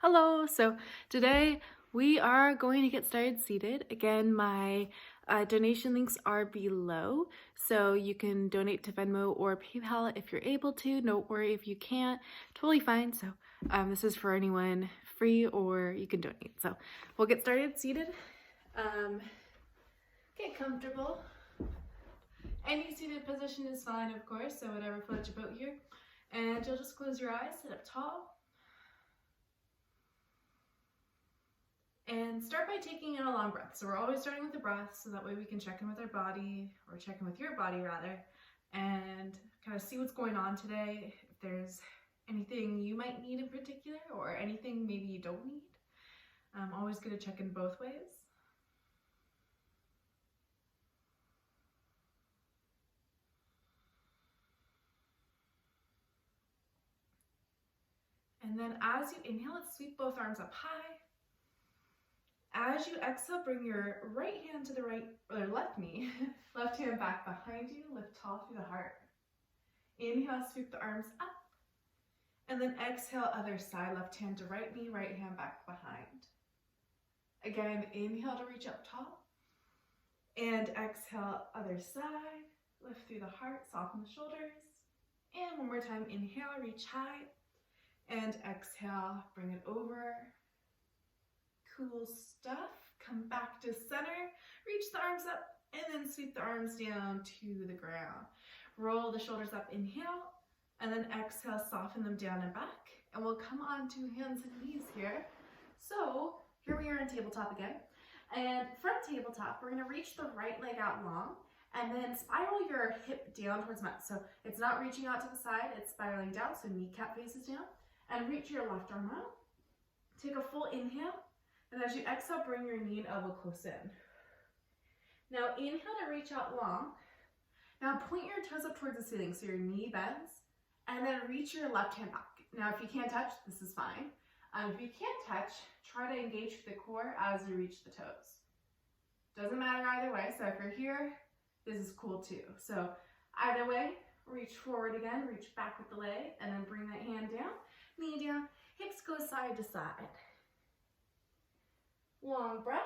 Hello, so today we are going to get started seated. Again, my donation links are below, so you can donate to Venmo or PayPal if you're able to. Don't worry if you can't, totally fine. So this is for anyone free or you can donate. So we'll get started seated. Get comfortable. Any seated position is fine, of course, so whatever floats your boat here. And you'll just close your eyes, sit up tall. And start by taking in a long breath. So we're always starting with the breath, so that way we can check in with our body, or check in with your body rather, and kind of see what's going on today, if there's anything you might need in particular, or anything maybe you don't need. Always good to check in both ways. And then as you inhale, let's sweep both arms up high. As you exhale, bring your right hand to the right, or left knee, left hand back behind you, lift tall through the heart. Inhale, sweep the arms up, and then exhale, other side, left hand to right knee, right hand back behind. Again, inhale to reach up tall, and exhale, other side, lift through the heart, soften the shoulders, and one more time, inhale, reach high, and exhale, bring it over. Cool stuff. Come back to center, reach the arms up, and then sweep the arms down to the ground. Roll the shoulders up, inhale, and then exhale, soften them down and back. And we'll come on to hands and knees here. So here we are in tabletop again. And from tabletop, we're gonna reach the right leg out long, and then spiral your hip down towards mat. So it's not reaching out to the side, it's spiraling down, so kneecap faces down. And reach your left arm out. Take a full inhale. And as you exhale, bring your knee and elbow close in. Now inhale to reach out long. Now point your toes up towards the ceiling so your knee bends, and then reach your left hand back. Now if you can't touch, this is fine. If you can't touch, try to engage the core as you reach the toes. Doesn't matter either way, so if you're here, this is cool too. So either way, reach forward again, reach back with the leg, and then bring that hand down, knee down, hips go side to side. Long breaths.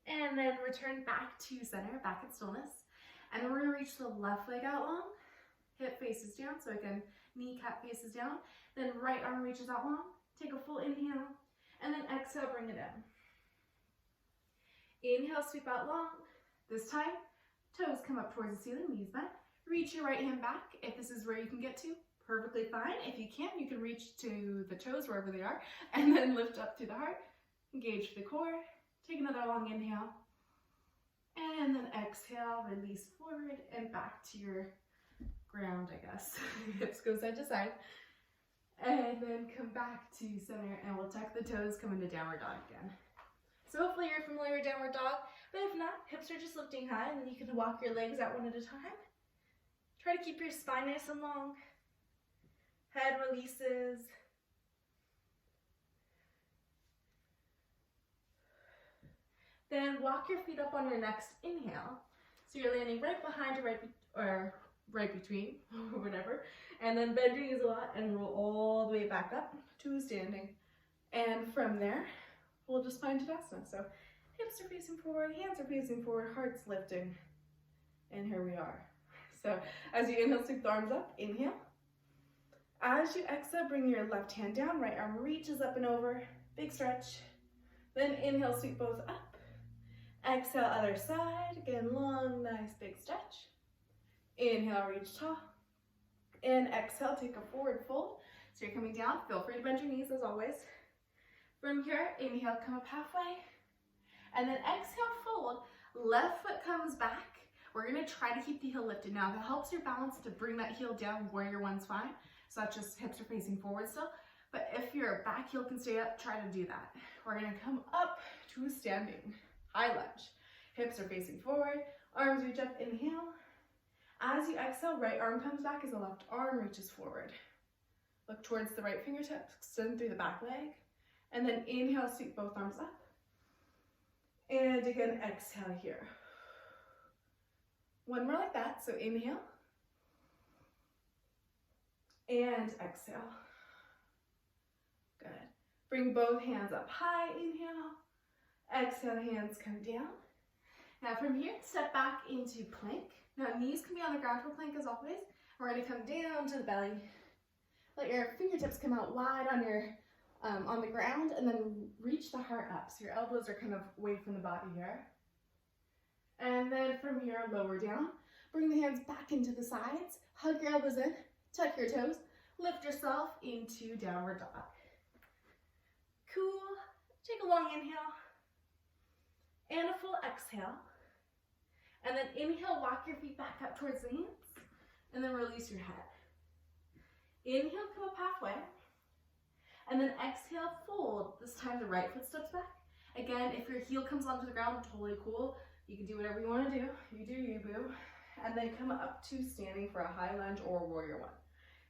And then return back to center, back in stillness. And then we're gonna reach the left leg out long, hip faces down, so again, kneecap faces down. Then right arm reaches out long, take a full inhale, and then exhale, bring it in. Inhale, sweep out long. This time, toes come up towards the ceiling, knees bent. Reach your right hand back if this is where you can get to. Perfectly fine. If you can't, you can reach to the toes wherever they are, and then lift up through the heart. Engage the core. Take another long inhale, and then exhale, release forward and back to your ground, I guess. Hips go side to side, and then come back to center, and we'll tuck the toes, come into downward dog again. So hopefully you're familiar with downward dog, but if not, hips are just lifting high, and then you can walk your legs out one at a time. Try to keep your spine nice and long. Head releases. Then walk your feet up on your next inhale. So you're landing right behind or right between, or whatever. And then bend your knees a lot and roll all the way back up to standing. And from there, we'll just find Shavasana. So hips are facing forward, hands are facing forward, heart's lifting. And here we are. So as you inhale, sweep the arms up, inhale. As you exhale, bring your left hand down, right arm reaches up and over, big stretch. Then inhale, sweep both up. Exhale, other side, again, long, nice, big stretch. Inhale, reach tall. And exhale, take a forward fold. So you're coming down, feel free to bend your knees as always. From here, inhale, come up halfway. And then exhale, fold. Left foot comes back. We're gonna try to keep the heel lifted. Now, if it helps your balance to bring that heel down, warrior one's fine. So that's just hips are facing forward still. But if your back heel can stay up, try to do that. We're gonna come up to standing, high lunge. Hips are facing forward, arms reach up, inhale. As you exhale, right arm comes back as the left arm reaches forward. Look towards the right fingertips, extend through the back leg. And then inhale, sweep both arms up. And again, exhale here. One more like that, so inhale. And exhale. Good. Bring both hands up high, inhale. Exhale, hands come down. Now from here, step back into plank. Now knees can be on the ground for plank as always. We're going to come down to the belly. Let your fingertips come out wide on your on the ground, and then reach the heart up. So your elbows are kind of away from the body here. And then from here, lower down. Bring the hands back into the sides. Hug your elbows in. Tuck your toes. Lift yourself into downward dog. Cool. Take a long inhale. And a full exhale. And then inhale, walk your feet back up towards the hands. And then release your head. Inhale, come up halfway. And then exhale, fold. This time the right foot steps back. Again, if your heel comes onto the ground, totally cool. You can do whatever you want to do. You do you, boo. And then come up to standing for a high lunge or warrior one.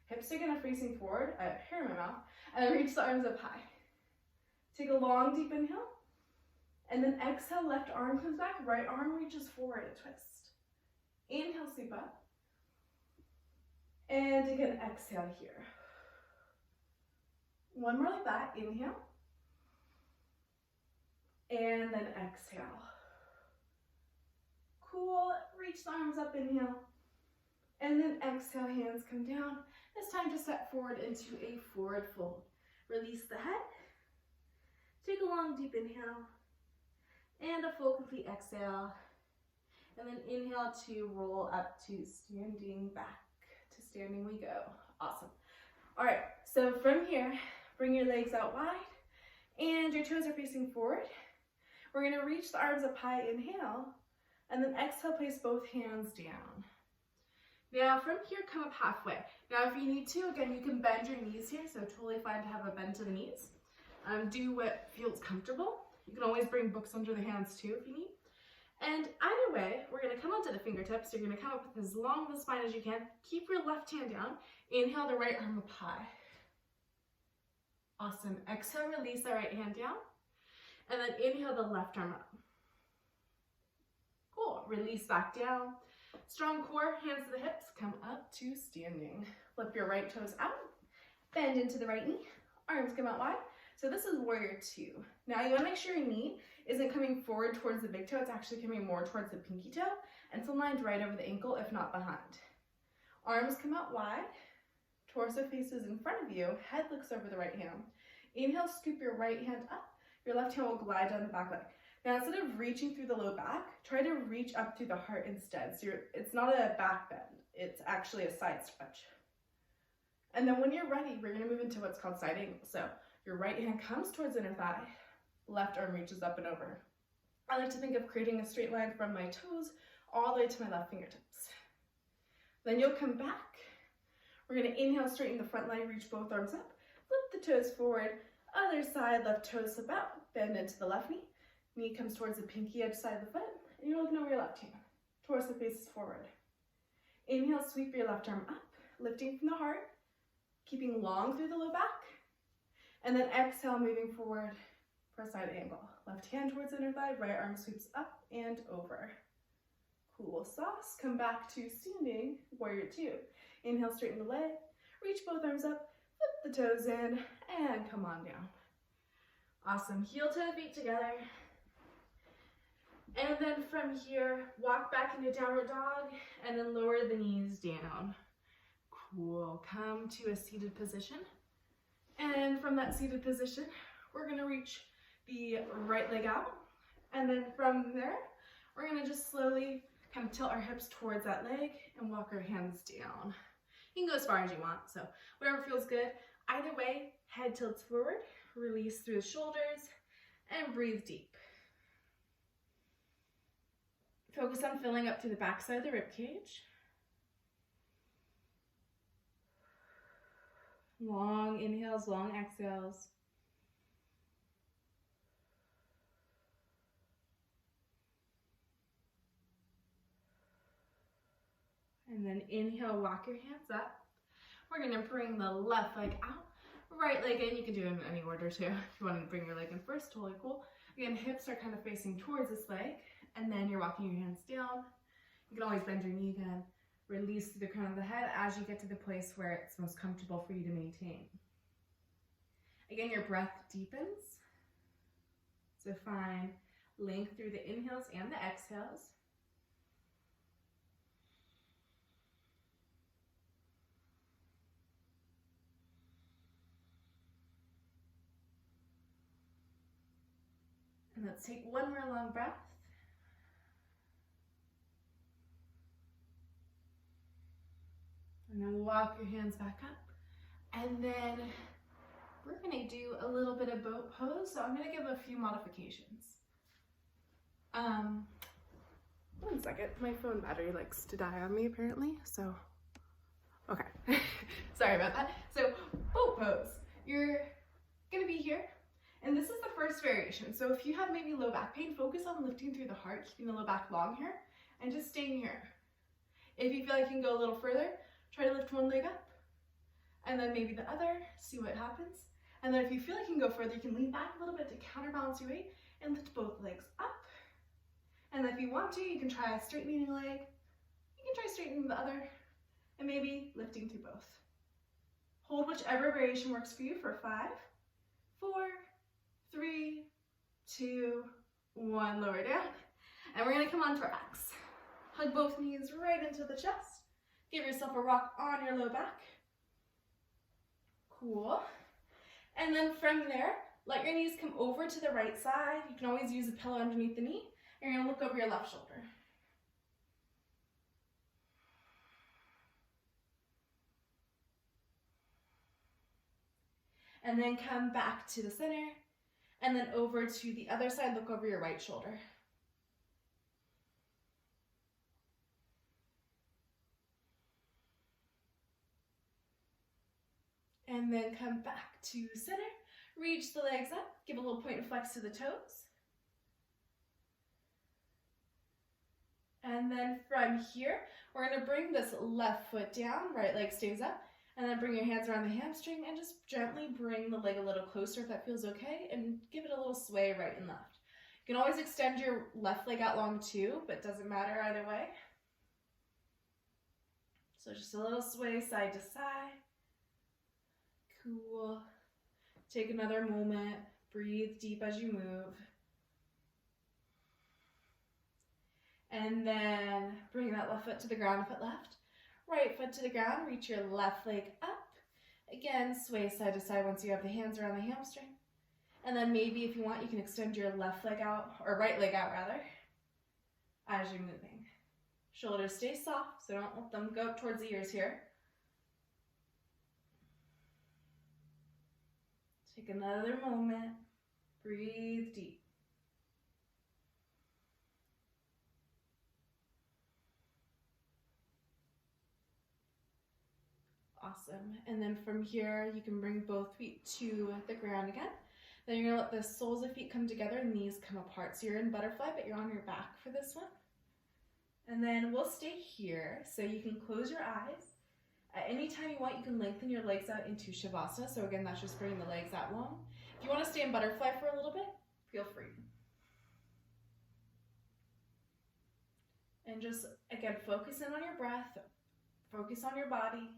Hips are gonna facing forward. I have hair in my mouth. And then reach the arms up high. Take a long, deep inhale. And then exhale, left arm comes back. Right arm reaches forward, a twist. Inhale, sweep up. And again, exhale here. One more like that, inhale. And then exhale. Cool, reach the arms up, inhale. And then exhale, hands come down. This time to step forward into a forward fold. Release the head. Take a long, deep inhale. And a full, complete exhale. And then inhale to roll up to standing back. To standing we go. Awesome. All right, so from here, bring your legs out wide and your toes are facing forward. We're gonna reach the arms up high, inhale, and then exhale, place both hands down. Now from here, come up halfway. Now if you need to, again, you can bend your knees here, so totally fine to have a bend to the knees. Do what feels comfortable. You can always bring books under the hands too if you need. And either way, we're gonna come onto the fingertips. You're gonna come up with as long of the spine as you can. Keep your left hand down. Inhale the right arm up high. Awesome. Exhale, release the right hand down. And then inhale the left arm up. Cool. Release back down. Strong core, hands to the hips. Come up to standing. Flip your right toes out. Bend into the right knee. Arms come out wide. So this is warrior two. Now you want to make sure your knee isn't coming forward towards the big toe. It's actually coming more towards the pinky toe. And it's aligned right over the ankle, if not behind. Arms come out wide. Torso faces in front of you. Head looks over the right hand. Inhale, scoop your right hand up. Your left hand will glide down the back leg. Now instead of reaching through the low back, try to reach up through the heart instead. So it's not a back bend. It's actually a side stretch. And then when you're ready, we're going to move into what's called side angle. So your right hand comes towards inner thigh. Left arm reaches up and over. I like to think of creating a straight line from my toes all the way to my left fingertips. Then you'll come back. We're going to inhale, straighten the front leg, reach both arms up. Flip the toes forward. Other side, left toes slip out. Bend into the left knee. Knee comes towards the pinky edge side of the foot. And you're looking over your left hand. Torso faces forward. Inhale, sweep your left arm up. Lifting from the heart. Keeping long through the low back. And then exhale, moving forward for a side angle. Left hand towards inner thigh, right arm sweeps up and over. Cool sauce. Come back to standing, warrior two. Inhale, straighten the leg. Reach both arms up, flip the toes in, and come on down. Awesome. Heel to the feet together. And then from here, walk back into downward dog, and then lower the knees down. Cool. Come to a seated position. And from that seated position, we're going to reach the right leg out. And then from there, we're going to just slowly kind of tilt our hips towards that leg and walk our hands down. You can go as far as you want, so whatever feels good. Either way, head tilts forward, release through the shoulders, and breathe deep. Focus on filling up through the backside of the rib cage. Long inhales, long exhales. And then inhale, walk your hands up. We're gonna bring the left leg out, right leg in. You can do it in any order too. If you want to bring your leg in first, totally cool. Again, hips are kind of facing towards this leg, and then you're walking your hands down. You can always bend your knee again. Release through the crown of the head as you get to the place where it's most comfortable for you to maintain. Again, your breath deepens. So find length through the inhales and the exhales. And let's take one more long breath. And then walk your hands back up. And then we're gonna do a little bit of boat pose. So I'm gonna give a few modifications. One second, my phone battery likes to die on me apparently, so, okay. Sorry about that. So boat pose, you're gonna be here, and this is the first variation. So if you have maybe low back pain, focus on lifting through the heart, keeping the low back long here, and just staying here. If you feel like you can go a little further, try to lift one leg up, and then maybe the other, see what happens. And then if you feel like you can go further, you can lean back a little bit to counterbalance your weight and lift both legs up. And then if you want to, you can try straightening a leg. You can try straightening the other, and maybe lifting through both. Hold whichever variation works for you for 5, 4, 3, 2, 1. Lower down. And we're gonna come onto our backs. Hug both knees right into the chest. Give yourself a rock on your low back. Cool. And then from there, let your knees come over to the right side. You can always use a pillow underneath the knee. You're gonna look over your left shoulder. And then come back to the center, and then over to the other side, look over your right shoulder. And then come back to center, reach the legs up, give a little point and flex to the toes. And then from here, we're gonna bring this left foot down, right leg stays up, and then bring your hands around the hamstring and just gently bring the leg a little closer if that feels okay, and give it a little sway right and left. You can always extend your left leg out long too, but it doesn't matter either way. So just a little sway side to side. Cool. Take another moment, breathe deep as you move. And then bring that left foot to the ground if it left. Right foot to the ground, reach your left leg up. Again, sway side to side once you have the hands around the hamstring. And then maybe if you want, you can extend your left leg out, or right leg out rather, as you're moving. Shoulders stay soft, so don't let them go up towards the ears here. Take another moment, breathe deep. Awesome. And then from here, you can bring both feet to the ground again. Then you're gonna let the soles of feet come together and knees come apart. So you're in butterfly, but you're on your back for this one. And then we'll stay here. So you can close your eyes. At any time you want, you can lengthen your legs out into Shavasana. So again, that's just bringing the legs out long. If you want to stay in butterfly for a little bit, feel free. And just, again, focus in on your breath. Focus on your body.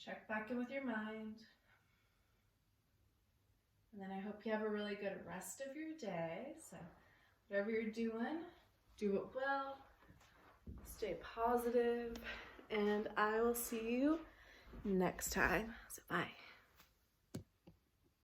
Check back in with your mind. And then I hope you have a really good rest of your day. So whatever you're doing, do it well. Stay positive. And I will see you next time. So bye.